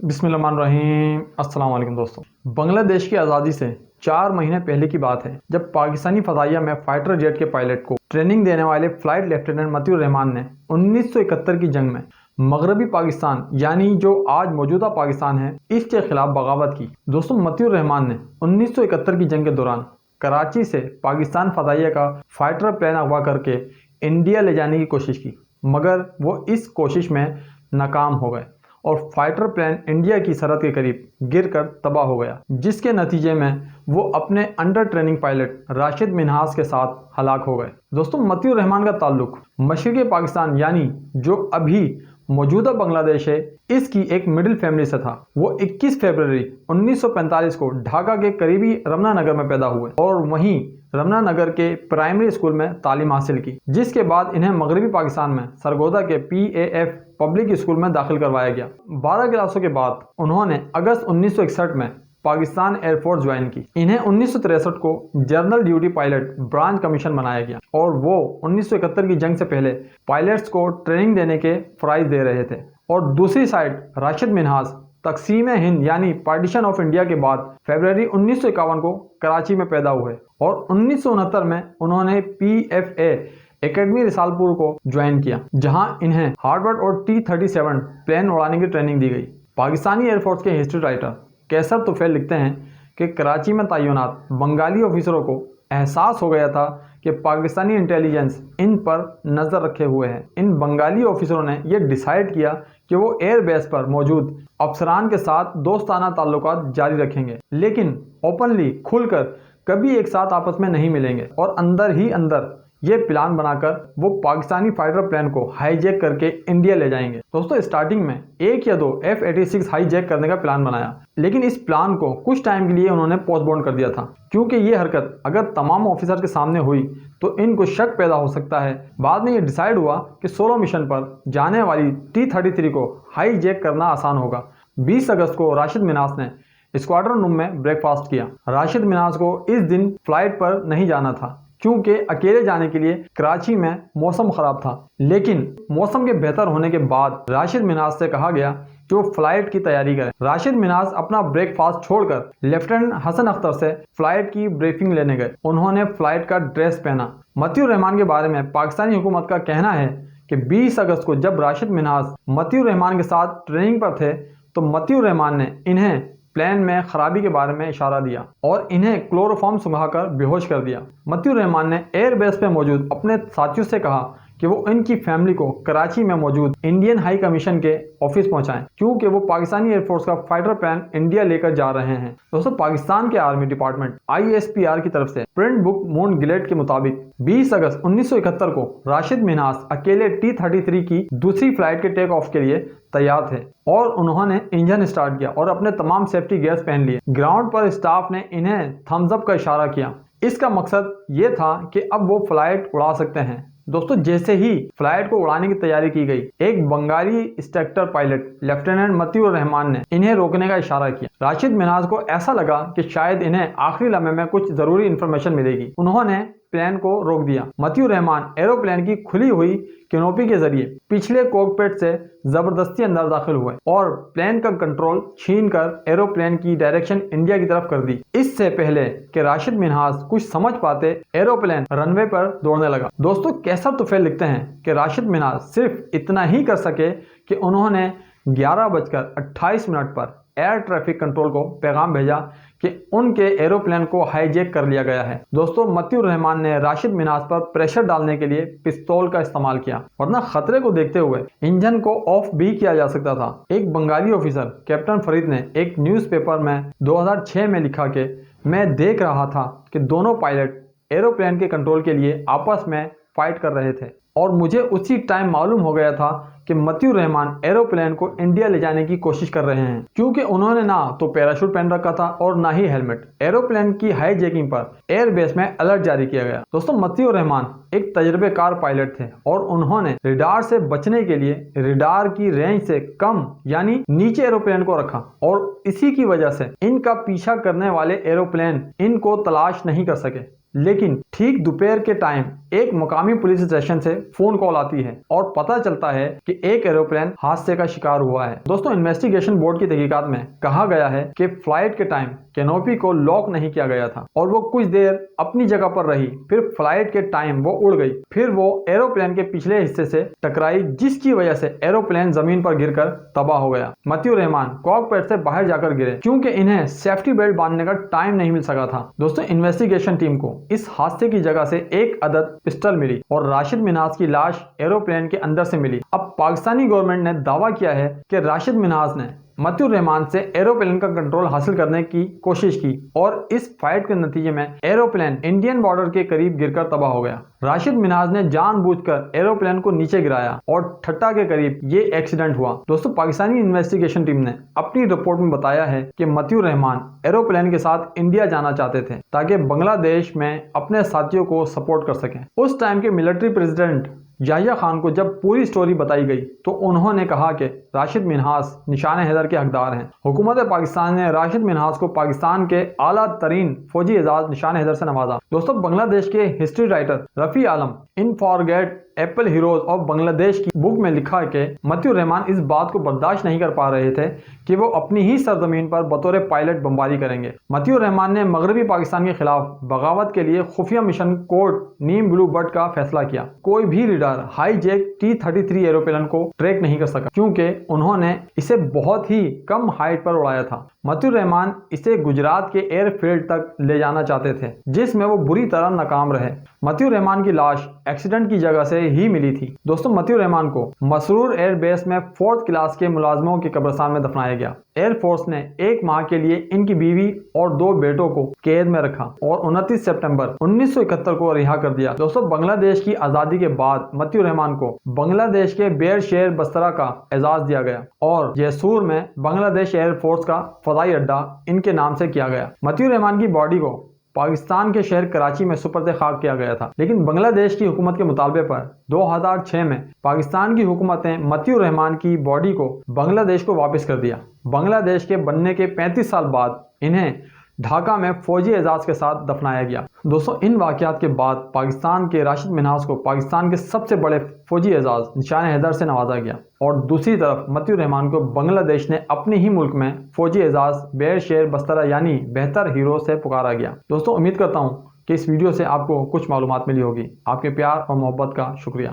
बिस्मिल्लाहिर्रहमानिर्रहीम। अस्सलाम वालेकुम दोस्तों। बांग्लादेश की आज़ादी से 4 महीने पहले की बात है जब पाकिस्तानी फ़ज़ाइया में फाइटर जेट के पायलट को ट्रेनिंग देने वाले फ़्लाइट लेफ्टिनेंट मतियुर रहमान ने 1971 की जंग में मगरबी पाकिस्तान यानी जो आज मौजूदा पाकिस्तान है इसके खिलाफ बगावत की। दोस्तों, मतियुर रहमान ने 1971 की जंग के दौरान कराची से पाकिस्तान फ़ज़ाइया का फाइटर प्लेन अगवा करके इंडिया ले जाने की कोशिश की, मगर वो इस कोशिश में नाकाम हो गए और फाइटर प्लेन इंडिया की सरहद के करीब गिरकर तबाह हो गया, जिसके नतीजे में वो अपने under training pilot Rashid Minhas के साथ हलाक हो गए। दोस्तों, मतियुर रहमान का ताल्लुक मशरिक़ी पाकिस्तान यानी जो अभी मौजूदा बांग्लादेश है इसकी एक मिडिल फैमिली से था। वो 21 फरवरी 1945 को ढाका के करीबी रमना नगर में पैदा हुए और वहीं रमना नगर के प्राइमरी स्कूल में तालीम हासिल की, जिसके बाद इन्हें मगरबी पाकिस्तान में सरगोदा के PAF पब्लिक स्कूल में दाखिल करवाया गया। 12 क्लासों के बाद उन्होंने अगस्त 1961 में पाकिस्तान एयरफोर्स ज्वाइन की। इन्हें 1963 को general duty pilot branch commission बनाया गया और वो 1971 की जंग से पहले पायलट्स को ट्रेनिंग देने के फराइज दे रहे थे। और दूसरी साइड राशिद मिन्हास तकसीम हिंद यानी पार्टीशन ऑफ इंडिया के बाद फरवरी 1951 को कराची में पैदा हुए और 1969 में उन्होंने PFA एकेडमी रिसालपुर को ज्वाइन किया, जहां इन्हें हार्वर्ड और T-37 प्लेन उड़ाने की ट्रेनिंग दी गई। पाकिस्तानी एयरफोर्स के हिस्ट्री राइटर कैसर तुफैल लिखते हैं कि कराची में तैनात बंगाली ऑफिसरों को एहसास हो गया था कि पाकिस्तानी इंटेलिजेंस इन पर नज़र रखे हुए है। इन बंगाली ऑफिसरों ने यह डिसाइड किया कि वो एयर बेस पर मौजूद अफसरान के साथ दोस्ताना ताल्लुकात जारी रखेंगे, लेकिन ओपनली खुलकर कभी एक साथ आपस में नहीं मिलेंगे और अंदर ही अंदर ये प्लान बनाकर वो पाकिस्तानी फाइटर प्लेन को हाईजैक करके इंडिया ले जाएंगे। दोस्तों, स्टार्टिंग में 1 या 2 F-86 हाईजैक करने का प्लान बनाया, लेकिन इस प्लान को कुछ टाइम के लिए उन्होंने पोस्टपोन कर दिया था, क्योंकि ये हरकत अगर तमाम ऑफिसर के सामने हुई तो इनको शक पैदा हो सकता है। बाद में ये डिसाइड हुआ कि सोलो मिशन पर जाने वाली T-33 को हाईजैक करना आसान होगा। 20 अगस्त को राशिद मिन्हास ने स्क्वाड्रन रूम में ब्रेकफास्ट किया। राशिद मिन्हास को इस दिन फ्लाइट पर नहीं जाना था क्योंकि अकेले जाने के लिए कराची में मौसम खराब था, लेकिन मौसम के बेहतर होने के बाद राशिद मिन्हास से कहा गया कि वो फ्लाइट की तैयारी करें। राशिद मिन्हास अपना ब्रेकफास्ट छोड़कर लेफ्टिनेंट हसन अख्तर से फ्लाइट की ब्रीफिंग लेने गए। उन्होंने फ्लाइट का ड्रेस पहना। मतियुर रहमान के बारे में पाकिस्तानी हुकूमत का कहना है कि 20 अगस्त को जब राशिद मिन्हास मतियुर रहमान के साथ ट्रेनिंग पर थे तो मतियुर रहमान ने इन्हें प्लेन में खराबी के बारे में इशारा दिया और इन्हें क्लोरोफॉर्म सुंघाकर बेहोश कर दिया। मतियुर रहमान ने एयरबेस पे मौजूद अपने साथियों से कहा कि वो इनकी फैमिली को कराची में मौजूद इंडियन हाई कमीशन के ऑफिस पहुंचाएं, क्योंकि वो पाकिस्तानी एयरफोर्स का फाइटर प्लेन इंडिया लेकर जा रहे हैं। दोस्तों, पाकिस्तान के आर्मी डिपार्टमेंट ISPR की तरफ से प्रिंट बुक मून गिलेट के मुताबिक 20 अगस्त 1971 को राशिद मिन्हास अकेले T-33 की दूसरी फ्लाइट के टेक ऑफ के लिए तैयार थे और उन्होंने इंजन स्टार्ट किया और अपने तमाम सेफ्टी गियर्स पहन लिए। ग्राउंड पर स्टाफ ने इन्हें थम्स अप का इशारा किया। इसका मकसद ये था कि अब वो फ्लाइट उड़ा सकते हैं। दोस्तों, जैसे ही फ्लाइट को उड़ाने की तैयारी की गई, एक Bengali instructor pilot lieutenant Matiur Rahman ने इन्हें रोकने का इशारा किया। राशिद मिन्हास को ऐसा लगा कि शायद इन्हें आखिरी लम्हे में कुछ जरूरी इंफॉर्मेशन मिलेगी। उन्होंने प्लेन को रोक दिया। मतियुर रहमान एरोप्लेन की खुली हुई कैनोपी के जरिए पिछले कॉकपिट से जबरदस्ती अंदर दाखिल हुए और प्लेन का कंट्रोल छीनकर एरोप्लेन की डायरेक्शन इंडिया की तरफ कर दी। इससे पहले कि राशिद मिन्हास कुछ समझ पाते, एरोप्लेन रनवे पर दौड़ने लगा। दोस्तों, कैसर तुफैल लिखते हैं कि राशिद मिन्हास सिर्फ इतना ही कर सके कि उन्होंने 11:28 पर एयर ट्रैफिक कंट्रोल को पैगाम भेजा कि उनके एरोप्लेन को हाईजैक कर लिया गया है। दोस्तों, मतियुर रहमान ने राशिद मिन्हास पर प्रेशर डालने के लिए पिस्तौल का इस्तेमाल किया, वरना खतरे को देखते हुए इंजन को ऑफ भी किया जा सकता था। एक बंगाली ऑफिसर कैप्टन फरीद ने एक न्यूज़पेपर में 2006 में लिखा कि मैं देख रहा था कि दोनों पायलट एरोप्लेन के कंट्रोल के लिए आपस में फाइट कर रहे थे और मुझे उसी टाइम मालूम हो गया था कि मतियुर रहमान एरोप्लेन को इंडिया ले जाने की कोशिश कर रहे हैं, क्योंकि उन्होंने ना तो पैराशूट पहन रखा था और ना ही हेलमेट। एरोप्लेन की हाईजैकिंग पर एयरबेस में अलर्ट जारी किया गया। दोस्तों, मतियुर रहमान एक तजर्बेकार पायलट थे और उन्होंने रडार से बचने के लिए रडार की रेंज से कम यानी नीचे एरोप्लेन को रखा और इसी की वजह से इनका पीछा करने वाले एरोप्लेन इनको तलाश नहीं कर सके। लेकिन ठीक दोपहर के टाइम एक मुकामी पुलिस स्टेशन से फोन कॉल आती है और पता चलता है कि एक एरोप्लेन हादसे का शिकार हुआ है। दोस्तों, इन्वेस्टिगेशन बोर्ड की तहकीकात में कहा गया है कि फ्लाइट के टाइम कैनोपी को लॉक नहीं किया गया था और वो कुछ देर अपनी जगह पर रही। फिर फ्लाइट के टाइम वो उड़ गई। फिर वो एरोप्लेन के पिछले हिस्से से टकराई, जिसकी वजह से एरोप्लेन जमीन पर गिरकर तबाह हो गया। मतियूर रहमान कॉकपिट से बाहर जाकर गिरे क्योंकि इन्हें सेफ्टी बेल्ट बांधने का टाइम नहीं मिल सका था। दोस्तों, इन्वेस्टिगेशन टीम को इस हादसे की जगह से एक अदद पिस्टल मिली और राशिद मिन्हाज की लाश एरोप्लेन के अंदर से मिली। अब पाकिस्तानी गवर्नमेंट ने दावा किया है कि राशिद मिन्हाज ने मतियूर रहमान से एरोप्लेन का कंट्रोल हासिल करने की कोशिश की और इस फाइट के नतीजे में एरोप्लेन इंडियन बॉर्डर के करीब गिरकर तबाह हो गया। राशिद मिन्हाज ने जानबूझकर एरोप्लेन को नीचे गिराया और ठट्टा के करीब ये एक्सीडेंट हुआ। दोस्तों, पाकिस्तानी इन्वेस्टिगेशन टीम ने अपनी रिपोर्ट में बताया है कि मतियूर रहमान एरोप्लेन के साथ इंडिया जाना चाहते थे ताकि बांग्लादेश में अपने साथियों को सपोर्ट कर सकें। उस टाइम के मिलिट्री प्रेसिडेंट याहिया खान को जब पूरी स्टोरी बताई गई तो उन्होंने कहा कि राशिद मिन्हाज निशान हैदर के हकदार हैं। हुकूमत पाकिस्तान ने राशिद मिन्हाज को पाकिस्तान के आला तरीन फौजी एजाज निशान हैदर से नवाजा। दोस्तों, बांग्लादेश के history writer Rafi Alam in forget Apple heroes of Bangladesh की बुक में लिखा है कि मतियूर रहमान इस बात को बर्दाश्त नहीं कर पा रहे थे कि वो अपनी ही सरजमीन पर बतौर पायलट बमबारी करेंगे। मतियूर रहमान ने मगरबी पाकिस्तान के खिलाफ बगावत के लिए खुफिया मिशन कोड नीम ब्लू बर्ड का फैसला किया। कोई भी लीडर हाईजैक T-33 एरोप्लेन को ट्रैक नहीं कर सका क्योंकि उन्होंने इसे बहुत ही कम हाइट पर उड़ाया था। मतियूर रहमान इसे गुजरात के एयरफील्ड तक ले जाना चाहते थे, जिसमें वो बुरी तरह नाकाम रहे। मतियूर रहमान की लाश एक्सीडेंट की जगह से ही मिली थी। दोस्तों, मतियूर रहमान को मसरूर एयरबेस में 4th क्लास के मुलाजमों के कब्रिस्तान में दफनाया गया। एयरफोर्स ने 1 माह के लिए इनकी बीवी और 2 बेटों को कैद में रखा और 29 सितंबर 1971 को रिहा कर दिया। दोस्तों, बांग्लादेश की आजादी के बाद मतियूर रहमान को बांग्लादेश के बेर शेर बस्तरा का एजाज दिया गया और जैसूर में बांग्लादेश एयरफोर्स का फजाई अड्डा इनके नाम से किया गया। मतियूर रहमान की बॉडी को पाकिस्तान के शहर कराची में सुपर्द खाक किया गया था, लेकिन बांग्लादेश की हुकूमत के मुतालबे पर 2006 में पाकिस्तान की हुकूमत ने मतियूर रहमान की बॉडी को बांग्लादेश को वापस कर दिया। बांग्लादेश के बनने के 35 साल बाद इन्हें ढाका में फौजी एजाज के साथ दफनाया गया। दोस्तों, इन वाकयात के बाद पाकिस्तान के राशिद मिन्हाज को पाकिस्तान के सबसे बड़े फौजी एजाज निशान हैदर से नवाजा गया और दूसरी तरफ मतियूर रहमान को बांग्लादेश ने अपने ही मुल्क में फौजी एजाज बेर शेर बस्तरा यानी बेहतर हीरो से पुकारा गया। दोस्तों, उम्मीद करता हूँ कि इस वीडियो से आपको कुछ मालूमात मिली होगी। आपके प्यार और मोहब्बत का शुक्रिया।